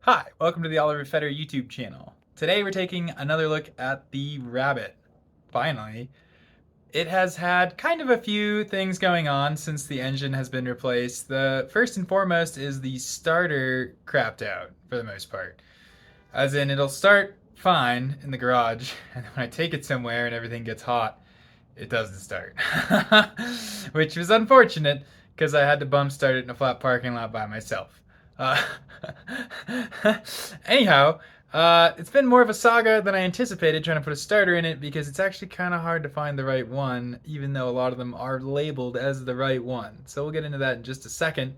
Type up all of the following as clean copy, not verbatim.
Hi, welcome to the Oliver Fetter YouTube channel. Today we're taking another look at the Rabbit. Finally. It has had kind of a few things going on since the engine has been replaced. The first and foremost is the starter crapped out for the most part. As in, it'll start fine in the garage, and when I take it somewhere and everything gets hot, it doesn't start. Which was unfortunate because I had to bum start it in a flat parking lot by myself. Uh, Anyhow, it's been more of a saga than I anticipated trying to put a starter in it because it's actually kind of hard to find the right one, even though a lot of them are labeled as the right one. So we'll get into that in just a second.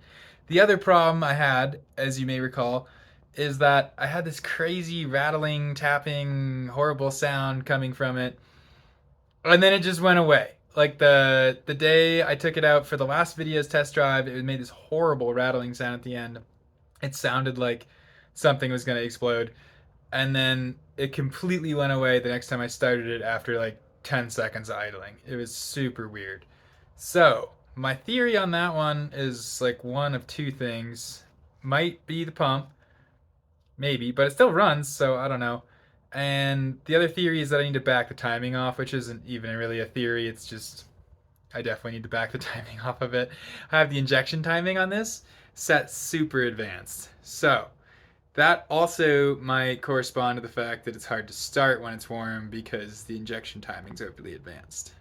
The other problem I had, as you may recall, is that I had this crazy rattling, tapping, horrible sound coming from it, and then it just went away. Like the day I took it out for the last video's test drive, it made this horrible rattling sound at the end. It sounded like something was going to explode, and then it completely went away the next time I started it after like 10 seconds of idling. It was super weird. So, my theory on that one is like one of two things. Might be the pump, maybe, but it still runs, so I don't know. And the other theory is that I need to back the timing off, which isn't even really a theory, it's just I definitely need to back the timing off of it. I have the injection timing on this set super advanced. So, that also might correspond to the fact that it's hard to start when it's warm because the injection timing's overly advanced.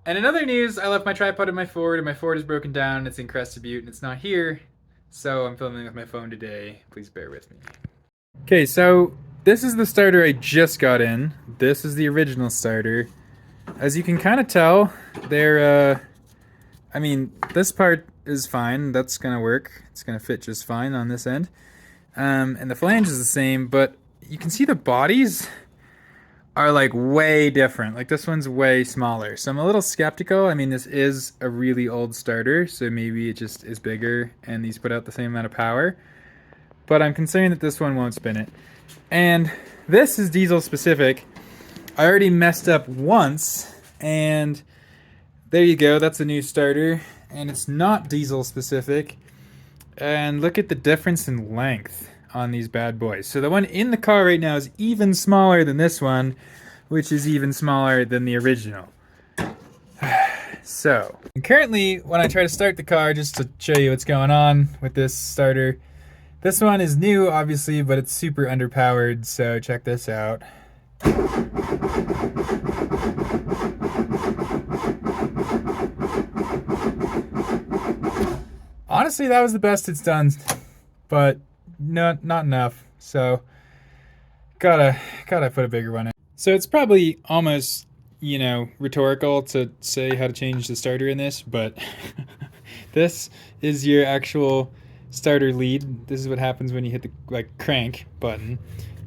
And in other news, I left my tripod in my Ford and my Ford is broken down. It's in Crested Butte and it's not here. So I'm filming with my phone today. Please bear with me. Okay, so this is the starter I just got in. This is the original starter. As you can kind of tell, this part is fine. That's gonna work. It's gonna fit just fine on this end. And the flange is the same, but you can see the bodies are like way different. Like this one's way smaller. So I'm a little skeptical. I mean, this is a really old starter, so maybe it just is bigger and these put out the same amount of power. But I'm concerned that this one won't spin it. And this is diesel specific. I already messed up once, and there you go. That's a new starter, and it's not diesel specific. And look at the difference in length on these bad boys. So the one in the car right now is even smaller than this one, which is even smaller than the original. So, and currently when I try to start the car, just to show you what's going on with this starter, this one is new obviously, but it's super underpowered, so check this out. Honestly, that was the best it's done, but not enough. So gotta put a bigger one in. So it's probably almost, rhetorical to say how to change the starter in this, but this is your actual starter lead. This is what happens when you hit the crank button.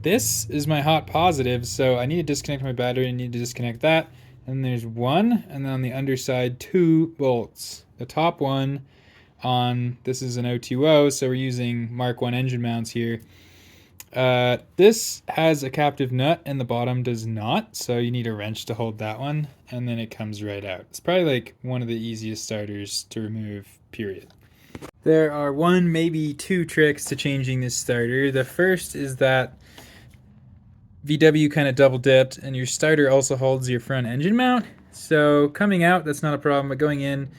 This is my hot positive, so I need to disconnect my battery. I need to disconnect that. And there's one, and then on the underside, 2 bolts. The top one this is an 020, so we're using Mark 1 engine mounts here. This has a captive nut and the bottom does not, so you need a wrench to hold that one, and then it comes right out. It's probably like one of the easiest starters to remove, period. There are one, maybe 2 tricks to changing this starter. The first is that VW kind of double dipped and your starter also holds your front engine mount. So coming out, that's not a problem, but going in,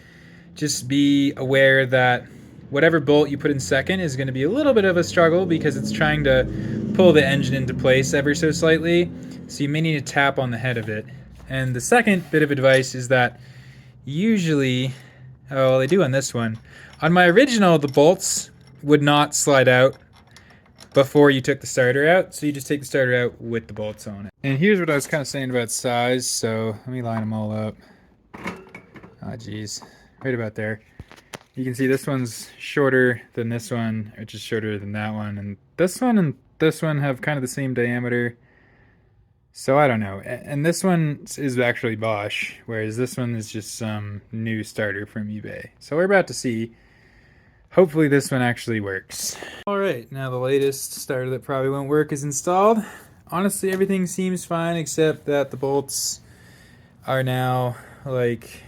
just be aware that whatever bolt you put in second is going to be a little bit of a struggle because it's trying to pull the engine into place ever so slightly. So you may need to tap on the head of it. And the second bit of advice is that usually, well, they do on this one. On my original, the bolts would not slide out before you took the starter out. So you just take the starter out with the bolts on it. And here's what I was kind of saying about size. So let me line them all up. Oh, geez. Right about there. You can see this one's shorter than this one, which is shorter than that one, and this one have kind of the same diameter. So I don't know. And this one is actually Bosch, whereas this one is just some new starter from eBay. So we're about to see. Hopefully this one actually works. Alright, now the latest starter that probably won't work is installed. Honestly, everything seems fine except that the bolts are now like,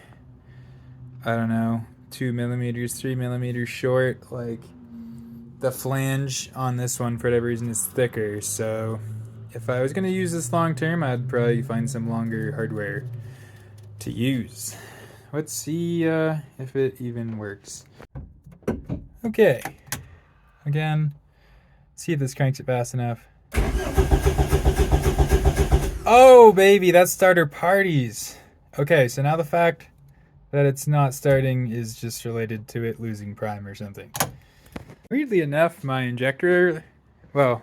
I don't know, 2 millimeters, 3 millimeters short. Like the flange on this one, for whatever reason, is thicker. So if I was going to use this long term, I'd probably find some longer hardware to use. Let's see if it even works. Okay. Again, see if this cranks it fast enough. Oh, baby, that starter parties. Okay, so now the fact that it's not starting is just related to it losing prime or something. Weirdly enough, my injector, well,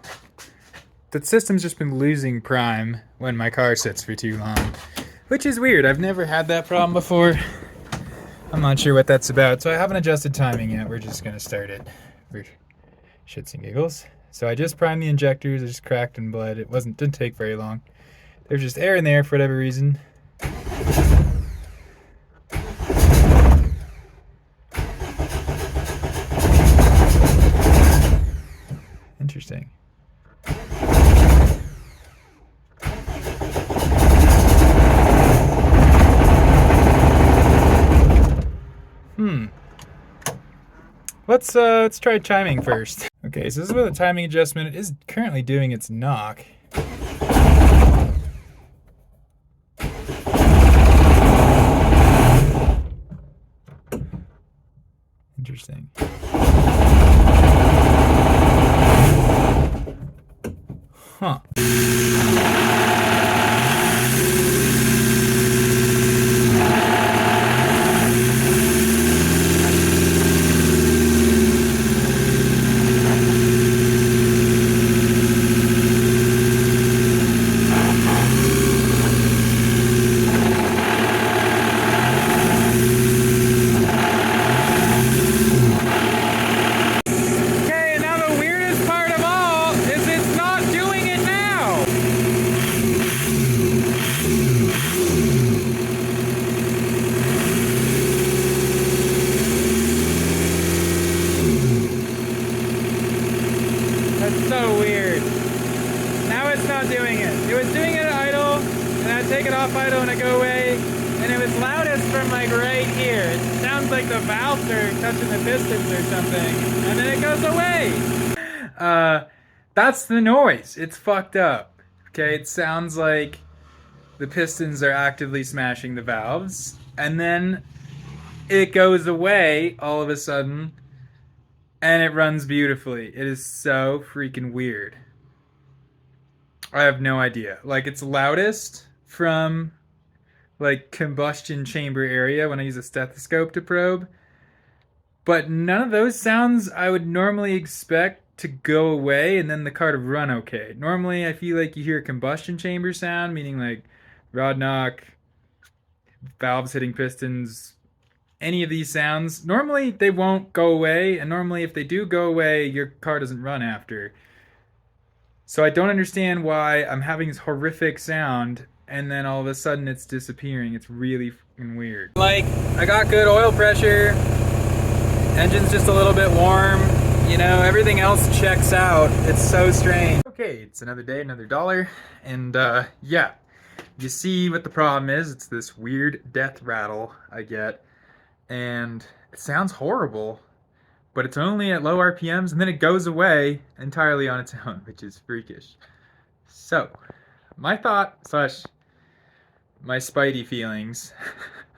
the system's just been losing prime when my car sits for too long, which is weird. I've never had that problem before. I'm not sure what that's about, so I haven't adjusted timing yet. We're just gonna start it for shits and giggles. So I just primed the injectors. I just cracked and bled. It didn't take very long. There's just air in there for whatever reason. Interesting. Let's try chiming first. Okay, so this is where the timing adjustment. It is currently doing its knock. Interesting. Huh. That's so weird. Now it's not doing it. It was doing it at idle, and I'd take it off idle and it'd go away, and it was loudest from like right here. It sounds like the valves are touching the pistons or something, and then it goes away. That's the noise. It's fucked up. Okay, it sounds like the pistons are actively smashing the valves, and then it goes away all of a sudden, and it runs beautifully. It is so freaking weird. I have no idea. Like, it's loudest from, like, combustion chamber area when I use a stethoscope to probe. But none of those sounds I would normally expect to go away and then the car to run okay. Normally, I feel like you hear a combustion chamber sound, meaning, like, rod knock, valves hitting pistons, any of these sounds. Normally they won't go away, and normally if they do go away, your car doesn't run after. So I don't understand why I'm having this horrific sound and then all of a sudden it's disappearing. It's really fucking weird. Like, I got good oil pressure, engine's just a little bit warm, you know, everything else checks out. It's so strange. Okay, it's another day, another dollar, and yeah, you see what the problem is. It's this weird death rattle I get, and it sounds horrible, but it's only at low RPMs, and then it goes away entirely on its own, which is freakish. So, my thought slash my spidey feelings,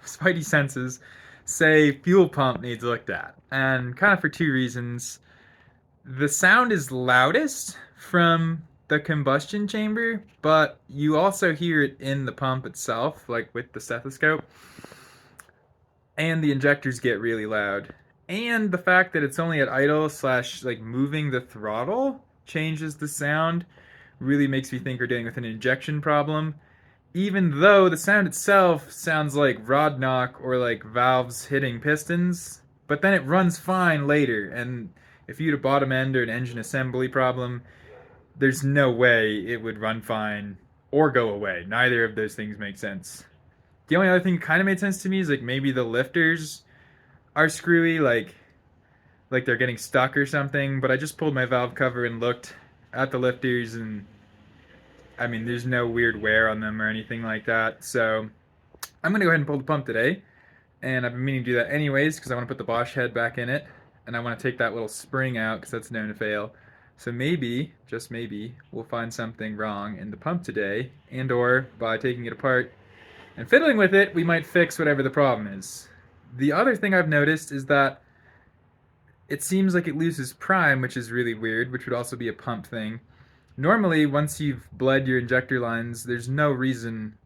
spidey senses, say fuel pump needs looked at, and kind of for two reasons. The sound is loudest from the combustion chamber, but you also hear it in the pump itself, like with the stethoscope. And the injectors get really loud. And the fact that it's only at idle slash like moving the throttle changes the sound, really makes me think we're dealing with an injection problem. Even though the sound itself sounds like rod knock or like valves hitting pistons, but then it runs fine later. And if you had a bottom end or an engine assembly problem, there's no way it would run fine or go away. Neither of those things make sense. The only other thing that kind of made sense to me is like maybe the lifters are screwy, like they're getting stuck or something, but I just pulled my valve cover and looked at the lifters, and I mean, there's no weird wear on them or anything like that. So I'm gonna go ahead and pull the pump today, and I've been meaning to do that anyways because I want to put the Bosch head back in it. and I want to take that little spring out because that's known to fail. So maybe, just maybe, we'll find something wrong in the pump today, and or by taking it apart and fiddling with it, we might fix whatever the problem is. The other thing I've noticed is that it seems like it loses prime, which is really weird, which would also be a pump thing. Normally, once you've bled your injector lines, there's no reason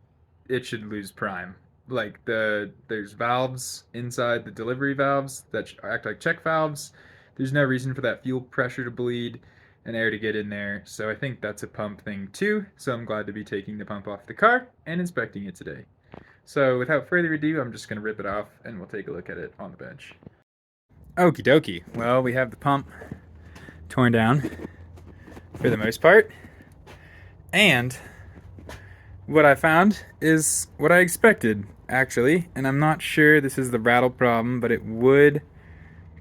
it should lose prime. Like there's valves inside the delivery valves that act like check valves. There's no reason for that fuel pressure to bleed and air to get in there. So I think that's a pump thing too. So I'm glad to be taking the pump off the car and inspecting it today. So without further ado, I'm just going to rip it off and we'll take a look at it on the bench. Okie dokie. Well, we have the pump torn down for the most part. And what I found is what I expected, actually. And I'm not sure this is the rattle problem, but it would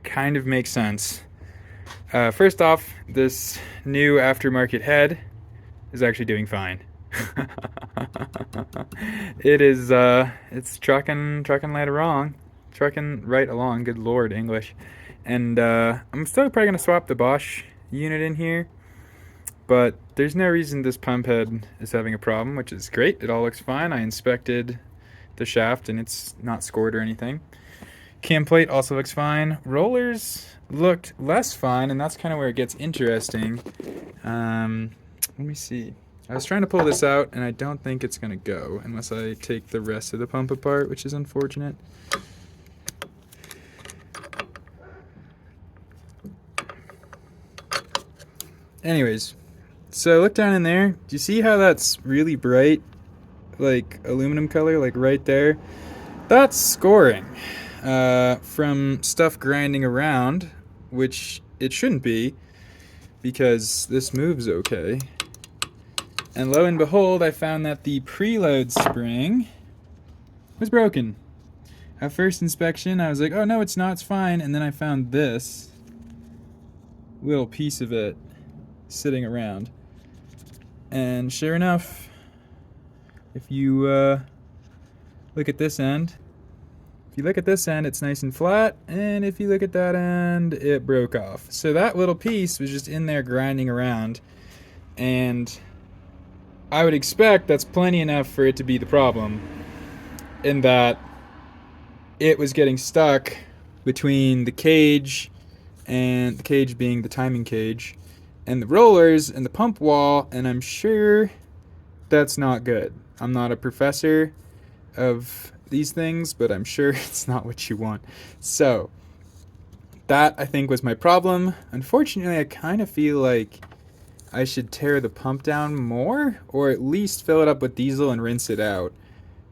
kind of make sense. First off, this new aftermarket head is actually doing fine. It's trucking right along, good lord, English. And I'm still probably gonna swap the Bosch unit in here, but there's no reason this pump head is having a problem, which is great. It all looks fine. I inspected the shaft and it's not scored or anything. Cam plate also looks fine. Rollers looked less fine, and that's kind of where it gets interesting. Let me see. I was trying to pull this out, and I don't think it's going to go unless I take the rest of the pump apart, which is unfortunate. Anyways, so look down in there. Do you see how that's really bright, like aluminum color, like right there? That's scoring from stuff grinding around, which it shouldn't be because this moves okay. And lo and behold, I found that the preload spring was broken. At first inspection, I was like, oh no, it's not, it's fine. And then I found this little piece of it sitting around. And sure enough, if you look at this end, it's nice and flat. And if you look at that end, it broke off. So that little piece was just in there grinding around. And I would expect that's plenty enough for it to be the problem, in that it was getting stuck between the cage, and the cage being the timing cage, and the rollers and the pump wall, and I'm sure that's not good. I'm not a professor of these things, but I'm sure it's not what you want. So that, I think, was my problem. Unfortunately, I kind of feel like I should tear the pump down more, or at least fill it up with diesel and rinse it out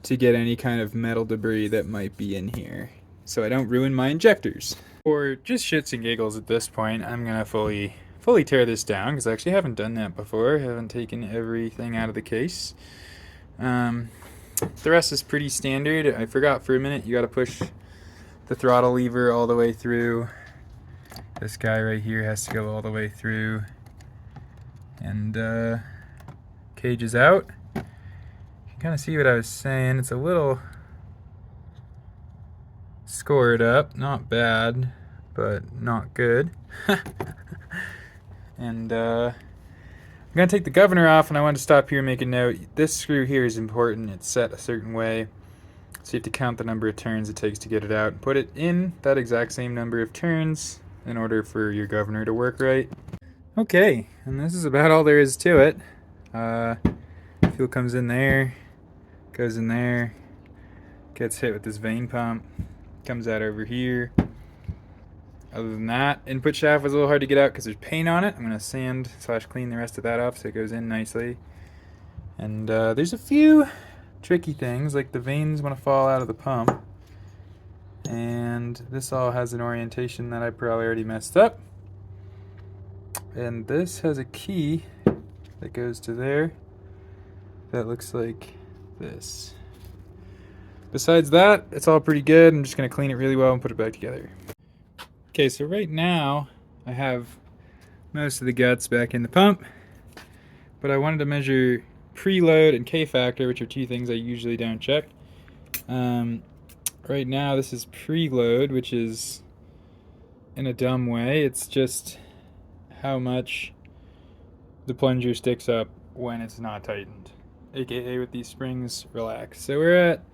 to get any kind of metal debris that might be in here, so I don't ruin my injectors. For just shits and giggles at this point, I'm gonna fully tear this down, because I actually haven't done that before. I haven't taken everything out of the case. The rest is pretty standard. I forgot for a minute, you gotta push the throttle lever all the way through. This guy right here has to go all the way through. And cage is out. You can kind of see what I was saying. It's a little scored up. Not bad, but not good. And I'm going to take the governor off, and I want to stop here and make a note. This screw here is important. It's set a certain way. So you have to count the number of turns it takes to get it out and put it in that exact same number of turns in order for your governor to work right. Okay, and this is about all there is to it. Fuel comes in there, goes in there, gets hit with this vane pump, comes out over here. Other than that, input shaft was a little hard to get out because there's paint on it. I'm going to sand / clean the rest of that off so it goes in nicely. And there's a few tricky things, like the vanes want to fall out of the pump. And this all has an orientation that I probably already messed up. And this has a key that goes to there that looks like this. Besides that, it's all pretty good. I'm just going to clean it really well and put it back together. Okay, so right now I have most of the guts back in the pump, but I wanted to measure preload and K-factor, which are two things I usually don't check. Right now this is preload, which is in a dumb way. It's just how much the plunger sticks up when it's not tightened, aka with these springs relaxed. So we're at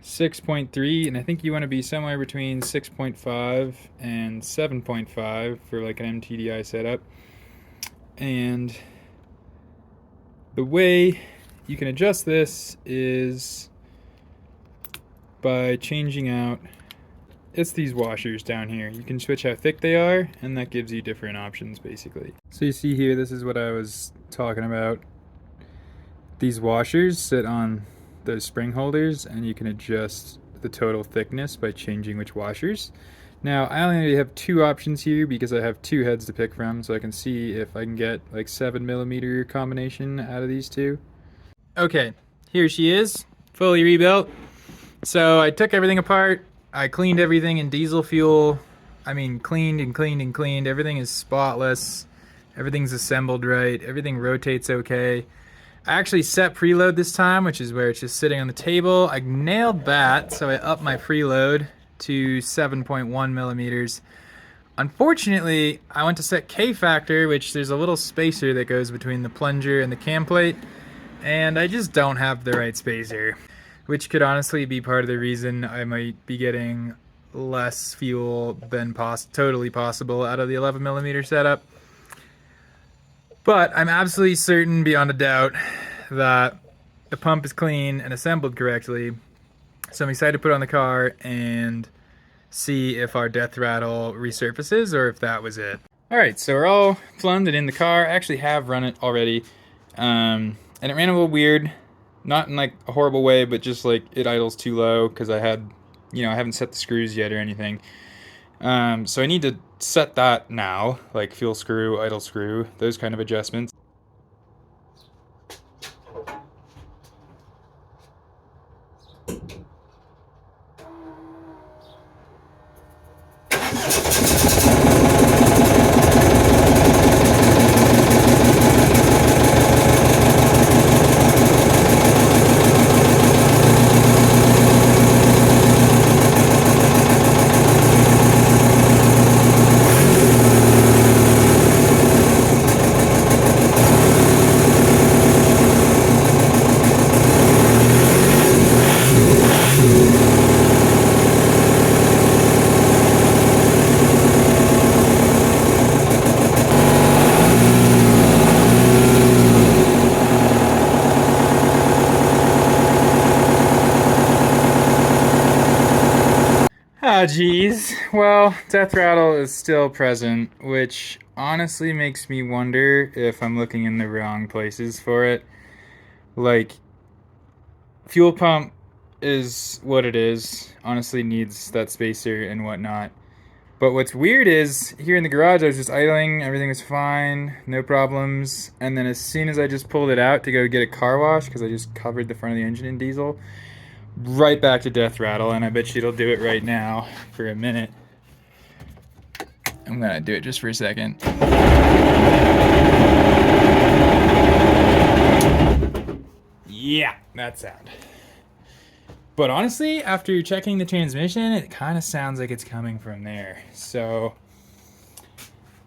6.3, and I think you want to be somewhere between 6.5 and 7.5 for like an MTDI setup. And the way you can adjust this is by changing out, it's these washers down here. You can switch how thick they are, and that gives you different options basically. So you see here, this is what I was talking about. These washers sit on those spring holders, and you can adjust the total thickness by changing which washers. Now I only have two options here because I have two heads to pick from, so I can see if I can get like 7mm combination out of these two. Okay, here she is, fully rebuilt. So I took everything apart, I cleaned everything in diesel fuel. I mean, cleaned and cleaned and cleaned. Everything is spotless. Everything's assembled right. Everything rotates okay. I actually set preload this time, which is where it's just sitting on the table. I nailed that, so I upped my preload to 7.1mm. Unfortunately, I went to set K factor, which there's a little spacer that goes between the plunger and the cam plate, and I just don't have the right spacer, which could honestly be part of the reason I might be getting less fuel than totally possible out of the 11mm setup. But I'm absolutely certain beyond a doubt that the pump is clean and assembled correctly. So I'm excited to put it on the car and see if our death rattle resurfaces or if that was it. Alright, so we're all plumbed and in the car. I actually have run it already. And it ran a little weird. Not in like a horrible way, but just like it idles too low because I haven't set the screws yet or anything. So I need to set that now, like fuel screw, idle screw, those kind of adjustments. Ah, geez. Well, death rattle is still present, which honestly makes me wonder if I'm looking in the wrong places for it. Like, fuel pump is what it is. Honestly needs that spacer and whatnot. But what's weird is, here in the garage I was just idling, everything was fine, no problems. And then as soon as I just pulled it out to go get a car wash, because I just covered the front of the engine in diesel, right back to death rattle, and I bet you it'll do it right now for a minute. I'm gonna do it just for a second. Yeah, that sound. But honestly, after checking the transmission, it kind of sounds like it's coming from there. So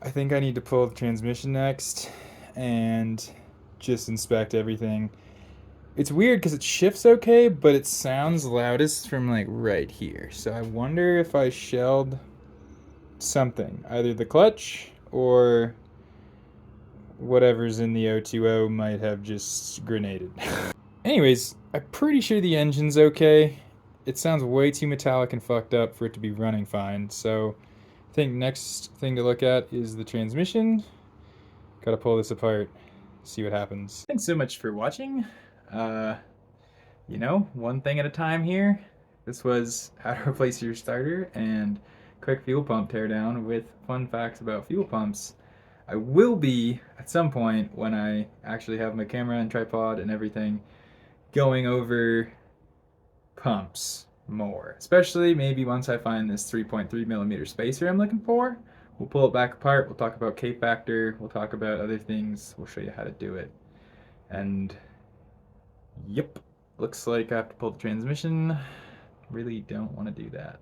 I think I need to pull the transmission next and just inspect everything. It's weird because it shifts okay, but it sounds loudest from like right here. So I wonder if I shelled something, either the clutch or whatever's in the O2O might have just grenaded. Anyways, I'm pretty sure the engine's okay. It sounds way too metallic and fucked up for it to be running fine. So I think next thing to look at is the transmission. Gotta pull this apart, see what happens. Thanks so much for watching. One thing at a time here. This was how to replace your starter and quick fuel pump teardown with fun facts about fuel pumps. I will be, at some point, when I actually have my camera and tripod and everything, going over pumps more. Especially maybe once I find this 3.3mm spacer I'm looking for. We'll pull it back apart, we'll talk about K factor, we'll talk about other things, we'll show you how to do it. And yep, looks like I have to pull the transmission. Really don't want to do that.